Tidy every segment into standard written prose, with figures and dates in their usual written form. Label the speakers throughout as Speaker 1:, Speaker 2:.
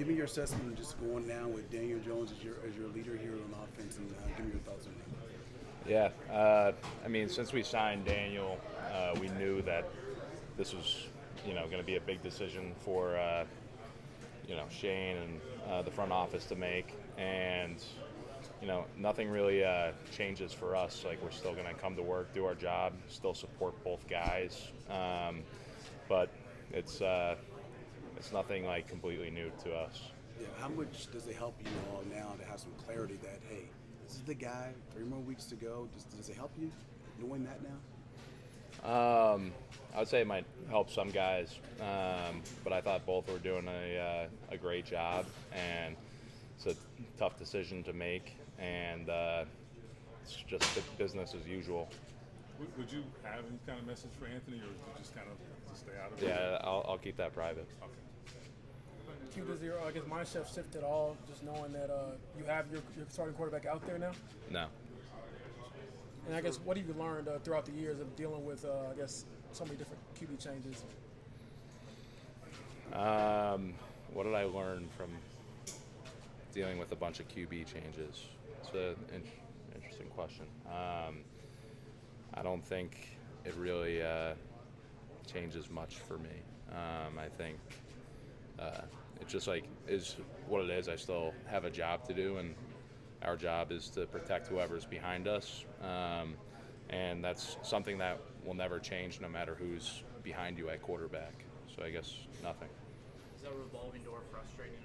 Speaker 1: Give me your assessment of just going down with Daniel Jones as your leader here on offense, and give me your thoughts on that.
Speaker 2: Yeah, I mean, since we signed Daniel, we knew that this was, going to be a big decision for, Shane and the front office to make, and nothing really changes for us. Like, we're still going to come to work, do our job, still support both guys, but it's nothing like completely new to us.
Speaker 1: Yeah, how much does it help you all now to have some clarity that, hey, this is the guy, 3 more weeks to go? Does it help you knowing that now?
Speaker 2: I would say it might help some guys, but I thought both were doing a great job, and it's a tough decision to make, and it's just business as usual.
Speaker 3: Would you have any kind of message for Anthony, or would you just kind of just stay out of it?
Speaker 2: Yeah, I'll keep that private.
Speaker 3: Okay.
Speaker 4: Q, does your mindset shift at all, just knowing that you have your starting quarterback out there now?
Speaker 2: No.
Speaker 4: And I guess what have you learned throughout the years of dealing with, so many different QB changes?
Speaker 2: What did I learn from dealing with a bunch of QB changes? It's an interesting question. I don't think it really changes much for me. I think it's just like is what it is. I still have a job to do, and our job is to protect whoever's behind us, and that's something that will never change no matter who's behind you at quarterback. So I guess nothing.
Speaker 5: Is that revolving door frustrating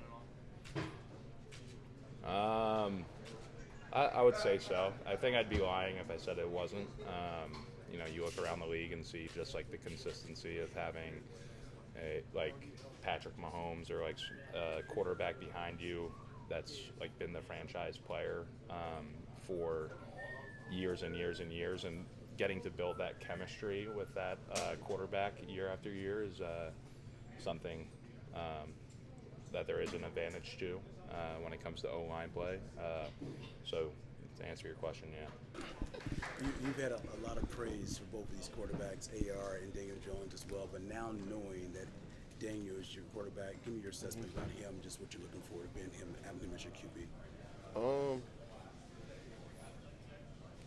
Speaker 5: at all?
Speaker 2: I would say so. I think I'd be lying if I said it wasn't. You look around the league and see just like the consistency of having like Patrick Mahomes or like a quarterback behind you that's like been the franchise player for years and years and years, and getting to build that chemistry with that quarterback year after year is something that there is an advantage to when it comes to O-line play. So to answer your question, yeah.
Speaker 1: You've had a lot of praise for both of these quarterbacks, AR and Daniel Jones as well, but now knowing that Daniel is your quarterback, give me your assessment about him, just what you're looking for to being him, having him as your QB.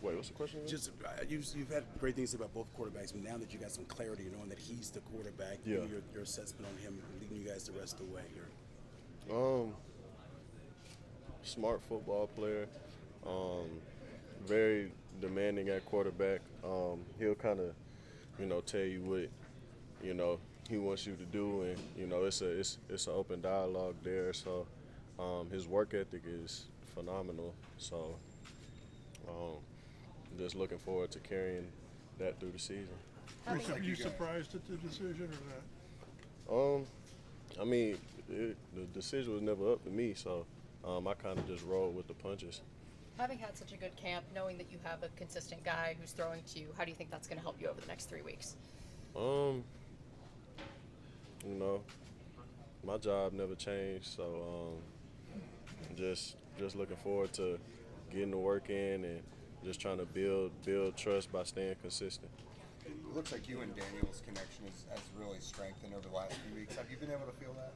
Speaker 6: Wait, what's the question again?
Speaker 1: Just you've had great things to say about both quarterbacks, but now that you got some clarity, knowing that he's the quarterback,
Speaker 6: Yeah.
Speaker 1: give me your assessment on him leading you guys the rest of the way here.
Speaker 6: Smart football player. Very demanding at quarterback. He'll kind of, tell you what, he wants you to do, and it's an open dialogue there. So his work ethic is phenomenal. So just looking forward to carrying that through the season.
Speaker 7: Are you surprised at the decision or not?
Speaker 6: I mean, the decision was never up to me, so I kind of just rolled with the punches.
Speaker 8: Having had such a good camp, knowing that you have a consistent guy who's throwing to you, how do you think that's going to help you over the next 3 weeks?
Speaker 6: My job never changed, so just looking forward to getting the work in and just trying to build trust by staying consistent.
Speaker 9: It looks like you and Daniel's connection has really strengthened over the last few weeks. Have you been able to feel that?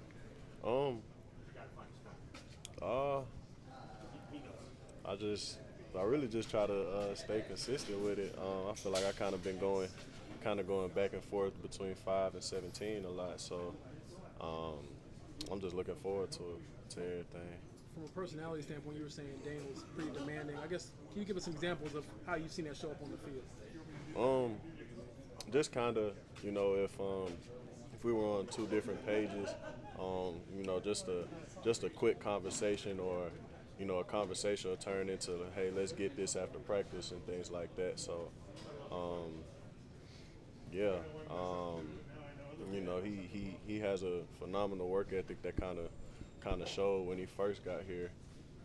Speaker 9: I really just try to stay consistent with it. I feel like I kind of been going back and forth between 5 and 17 a lot. So I'm just looking forward to everything.
Speaker 4: From a personality standpoint, you were saying Daniel's pretty demanding. I guess, can you give us some examples of how you've seen that show up on the field?
Speaker 6: Just kind of, if we were on 2 different pages, just a quick conversation, or a conversation will turn into, hey, let's get this after practice and things like that. So, he has a phenomenal work ethic that kind of showed when he first got here,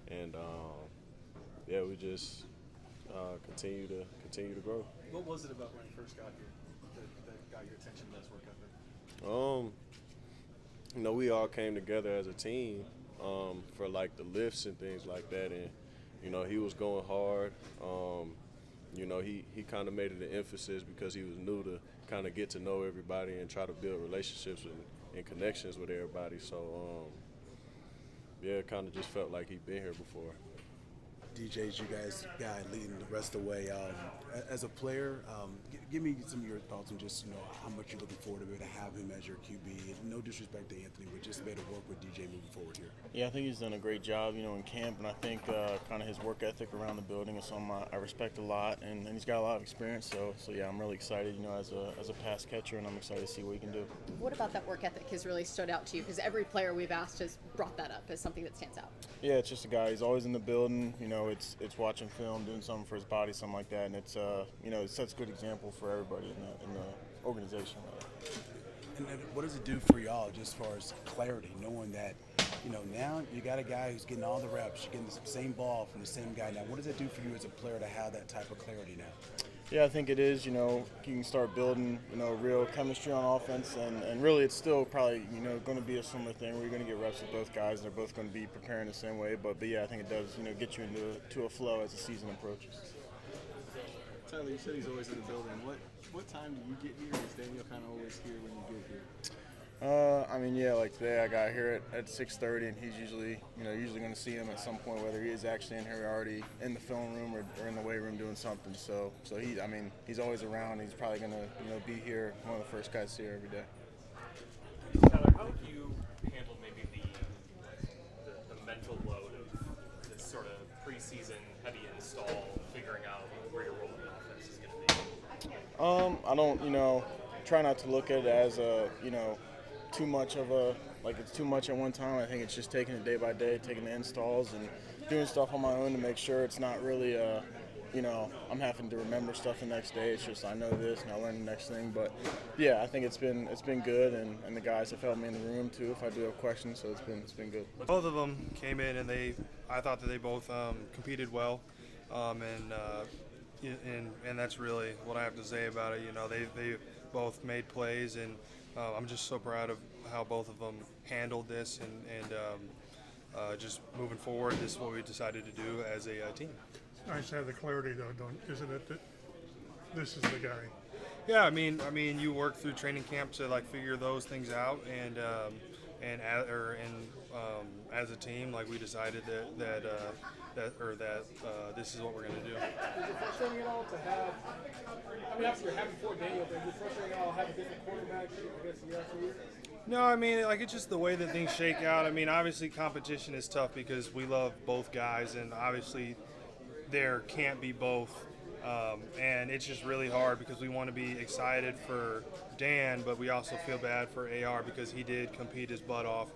Speaker 6: and we just continue to grow.
Speaker 10: What was it about when he first got here that got your attention to this work ethic?
Speaker 6: We all came together as a team for like the lifts and things like that, and he was going hard. He kind of made it an emphasis because he was new to kind of get to know everybody and try to build relationships and connections with everybody. So yeah, it kind of just felt like he'd been here before.
Speaker 1: DJ's you guys guy leading the rest of the way. As a player, give me some of your thoughts on just how much you're looking forward to have him as your QB. No disrespect to Anthony, but just to be able to work with DJ moving forward here.
Speaker 11: Yeah, I think he's done a great job, in camp, and I think kind of his work ethic around the building is something I respect a lot, and he's got a lot of experience. So yeah, I'm really excited, as a pass catcher, and I'm excited to see what he can do.
Speaker 8: What about that work ethic has really stood out to you? Because every player we've asked has brought that up as something that stands out.
Speaker 11: Yeah, it's just a guy. He's always in the building. It's watching film, doing something for his body, something like that, and it's it sets a good example for everybody in the organization.
Speaker 1: And then what does it do for y'all, just as far as clarity, knowing that now you got a guy who's getting all the reps, you're getting the same ball from the same guy now. What does it do for you as a player to have that type of clarity now?
Speaker 11: Yeah, I think it is. You can start building, real chemistry on offense, and really it's still probably, going to be a similar thing where you're going to get reps with both guys. They're both going to be preparing the same way. But yeah, I think it does, get you into a flow as the season approaches.
Speaker 10: Tyler, you said he's always in the building. What time do you get here? Is Daniel kind of always here when you get here?
Speaker 11: Like today I got here at 6:30, and he's usually going to see him at some point, whether he is actually in here already in the film room or in the weight room doing something. So he's always around. He's probably going to be here, one of the first guys here every day.
Speaker 5: Tyler, how have you handled maybe the mental load of this sort of preseason heavy install, figuring out where your role in the offense is going to be?
Speaker 11: I don't, try not to look at it as too much of it's too much at one time. I think it's just taking it day by day, taking the installs and doing stuff on my own to make sure it's not really I'm having to remember stuff the next day. It's just I know this and I learn the next thing. But yeah, I think it's been good, and the guys have helped me in the room too if I do have questions. So it's been good.
Speaker 12: Both of them came in and I thought that they both competed well, and that's really what I have to say about it. They both made plays, and I'm just so proud of how both of them handled this, and just moving forward, this is what we decided to do as a team.
Speaker 7: It's nice to have the clarity, though, isn't it, that this is the guy?
Speaker 12: Yeah, I mean, you work through training camp to figure those things out, and as a team, we decided that this is what we're going to do.
Speaker 4: Is it frustrating at all to have? After you're happy for Daniel, but is it frustrating at all to have a different quarterback? I guess year after year.
Speaker 12: No, it's just the way that things shake out. Obviously competition is tough because we love both guys, and obviously there can't be both. And it's just really hard because we want to be excited for Dan, but we also feel bad for AR because he did compete his butt off.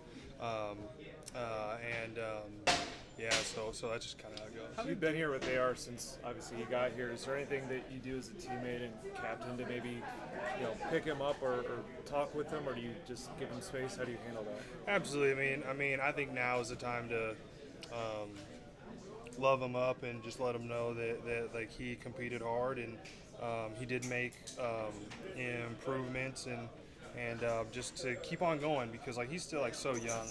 Speaker 12: So that's just kind of how it goes.
Speaker 10: You've been here with AR since obviously he got here. Is there anything that you do as a teammate and captain to maybe pick him up or talk with him, or do you just give him space? How do you handle that?
Speaker 12: Absolutely. I think now is the time to love him up and just let him know that he competed hard, and he did make improvements, and just to keep on going because he's still so young.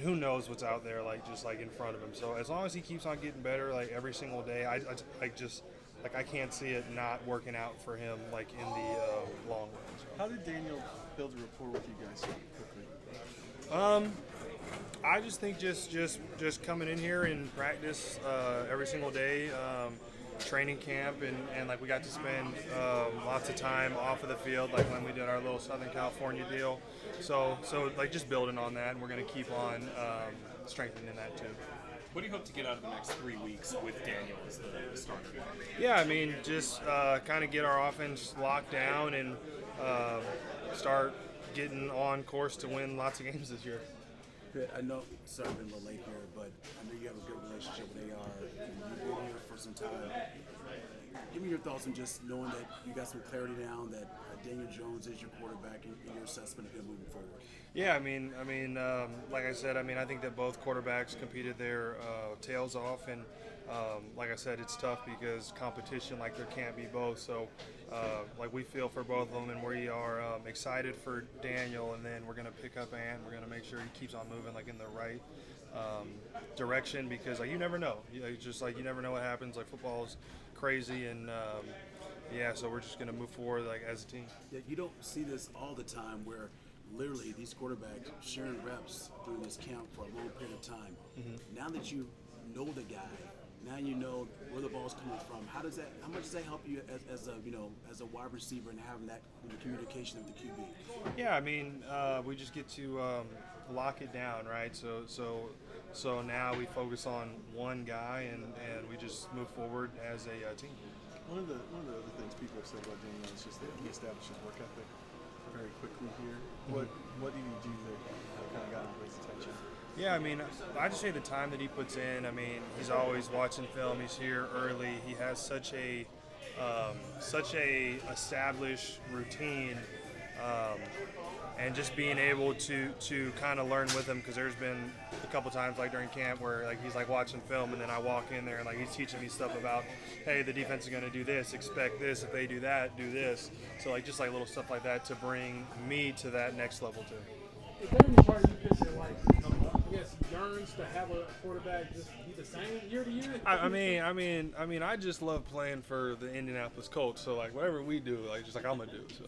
Speaker 12: Who knows what's out there just in front of him. So as long as he keeps on getting better every single day, I can't see it not working out for him in the long run.
Speaker 10: How did Daniel build a rapport with you guys so quickly?
Speaker 12: I just think just coming in here and practice every single day, training camp, and we got to spend lots of time off of the field, when we did our little Southern California deal. So just building on that, and we're going to keep on strengthening that too.
Speaker 5: What do you hope to get out of the next 3 weeks with Daniel as the starter?
Speaker 12: Yeah, just kind of get our offense locked down and start getting on course to win lots of games this year.
Speaker 1: I know, sorry, I've been a little late here, but I know you have a good relationship with AR. You've been here for some time. Give me your thoughts on just knowing that you got some clarity now, that Daniel Jones is your quarterback, and your assessment of him moving forward.
Speaker 12: Yeah, like I said, I think that both quarterbacks competed their tails off, and like I said, it's tough because competition, there can't be both. So, we feel for both of them, and we are excited for Daniel, and then we're going to pick up Ant. We're going to make sure he keeps on moving in the right direction because you never know. You never know what happens. Football is crazy, and so we're just going to move forward as a team.
Speaker 1: Yeah, you don't see this all the time where literally these quarterbacks sharing reps through this camp for a long period of time. Now that you know the guy, now you know where the ball's coming from. How much does that help you as a wide receiver and having that communication with the QB?
Speaker 12: Yeah, I mean, we just get to lock it down, right? So now we focus on one guy and we just move forward as a team.
Speaker 7: One of the other things people have said about Daniel is just that he establishes work ethic very quickly here. What did he do that kind of got everybody's attention?
Speaker 12: Yeah, I mean, I just say the time that he puts in. I mean, he's always watching film. He's here early. He has such a established routine, and just being able to kind of learn with him, because there's been a couple times like during camp where like he's like watching film and then I walk in there and like he's teaching me stuff about, hey, the defense is going to do this, expect this, if they do that, do this. So like just like little stuff like that to bring me to that next level too.
Speaker 4: Is there any part of you pitcher like, I guess, yearns to have a quarterback just be the same year to year?
Speaker 12: I mean, I just love playing for the Indianapolis Colts. So like whatever we do, like just like I'm gonna do. So.